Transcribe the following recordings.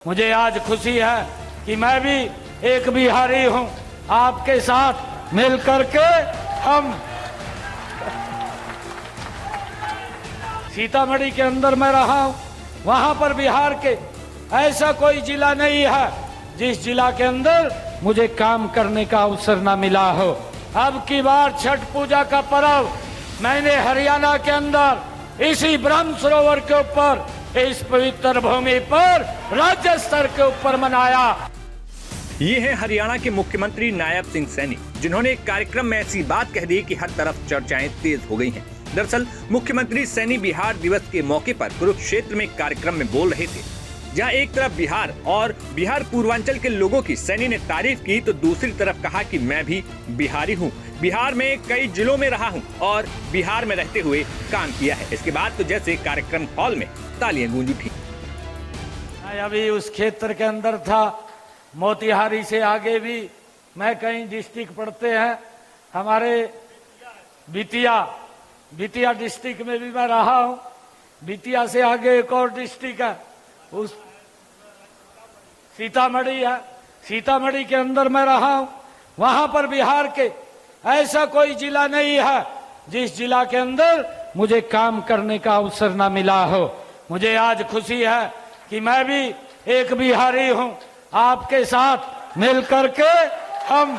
मुझे आज खुशी है कि मैं भी एक बिहारी हूं। आपके साथ मिलकर के हम सीतामढ़ी के अंदर मैं रहा हूं, वहां पर बिहार के ऐसा कोई जिला नहीं है जिस जिला के अंदर मुझे काम करने का अवसर ना मिला हो। अब की बार छठ पूजा का पर्व मैंने हरियाणा के अंदर इसी ब्रह्म सरोवर के ऊपर, इस पवित्र भूमि पर राज्य स्तर के ऊपर मनाया। ये है हरियाणा के मुख्यमंत्री नायब सिंह सैनी, जिन्होंने एक कार्यक्रम में ऐसी बात कह दी कि हर तरफ चर्चाएं तेज हो गई हैं। दरअसल मुख्यमंत्री सैनी बिहार दिवस के मौके पर कुरुक्षेत्र में कार्यक्रम में बोल रहे थे, जहां एक तरफ बिहार और बिहार पूर्वांचल के लोगों की सैनी ने तारीफ की, तो दूसरी तरफ कहा कि मैं भी बिहारी हूं, बिहार में कई जिलों में रहा हूं और बिहार में रहते हुए काम किया है। इसके बाद तो जैसे कार्यक्रम हॉल में तालियां गूंज उठी। मैं अभी उस क्षेत्र के अंदर था, मोतिहारी से आगे भी मैं कई डिस्ट्रिक्ट पढ़ते हैं, हमारे बितिया डिस्ट्रिक्ट में भी मैं रहा हूं। बितिया से आगे एक और डिस्ट्रिक्ट है, उस सीतामढ़ी है, सीतामढ़ी के अंदर मैं रहा हूं। वहां पर बिहार के ऐसा कोई जिला नहीं है जिस जिला के अंदर मुझे काम करने का अवसर ना मिला हो। मुझे आज खुशी है कि मैं भी एक बिहारी हूं। आपके साथ मिलकर के हम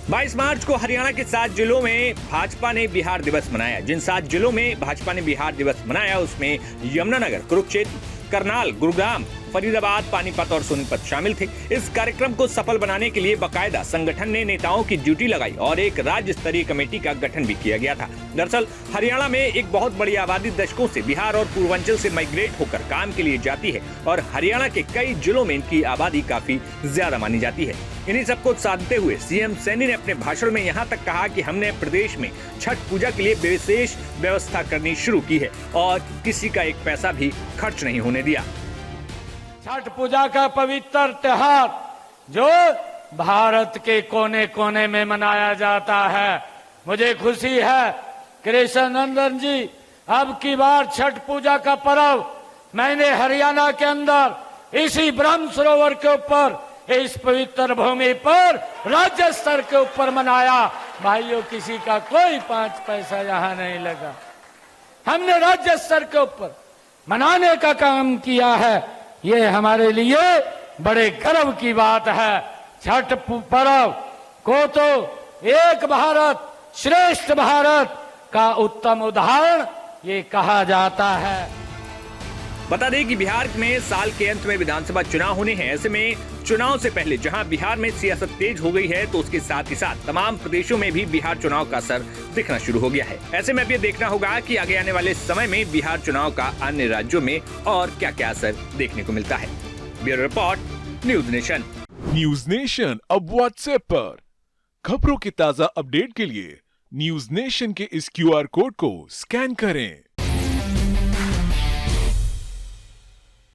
बाईस मार्च को हरियाणा के 7 जिलों में भाजपा ने बिहार दिवस मनाया। जिन 7 जिलों में भाजपा ने बिहार दिवस मनाया उसमें यमुनानगर, कुरुक्षेत्र, करनाल, गुरुग्राम, फरीदाबाद, पानीपत और सोनीपत शामिल थे। इस कार्यक्रम को सफल बनाने के लिए बाकायदा संगठन ने नेताओं की ड्यूटी लगाई और एक राज्य स्तरीय कमेटी का गठन भी किया गया था। दरअसल हरियाणा में एक बहुत बड़ी आबादी दशकों से बिहार और पूर्वांचल से माइग्रेट होकर काम के लिए जाती है और हरियाणा के कई जिलों में इनकी आबादी काफी ज्यादा मानी जाती है। इन्हीं सबको साधते हुए सीएम सैनी ने अपने भाषण में यहाँ तक कहा कि हमने प्रदेश में छठ पूजा के लिए विशेष व्यवस्था करनी शुरू की है और किसी का एक पैसा भी खर्च नहीं होने दिया। छठ पूजा का पवित्र त्योहार जो भारत के कोने कोने में मनाया जाता है, मुझे खुशी है कृष्ण नंदन जी, अब की बार छठ पूजा का पर्व मैंने हरियाणा के अंदर इसी ब्रह्म सरोवर के ऊपर, इस पवित्र भूमि पर राज्य स्तर के ऊपर मनाया। भाइयों, किसी का कोई 5 पैसा यहाँ नहीं लगा, हमने राज्य स्तर के ऊपर मनाने का काम किया है। ये हमारे लिए बड़े गर्व की बात है। छठ पर्व को तो एक भारत श्रेष्ठ भारत का उत्तम उदाहरण ये कहा जाता है। बता दें कि बिहार में साल के अंत में विधानसभा चुनाव होने हैं। ऐसे में चुनाव से पहले जहां बिहार में सियासत तेज हो गई है, तो उसके साथ ही साथ तमाम प्रदेशों में भी बिहार चुनाव का असर दिखना शुरू हो गया है। ऐसे में अब ये देखना होगा कि आगे आने वाले समय में बिहार चुनाव का अन्य राज्यों में और क्या क्या असर देखने को मिलता है। Bureau report, news nation. News nation अब व्हाट्सएप पर खबरों के ताजा अपडेट के लिए न्यूज नेशन के इस QR कोड को स्कैन करें।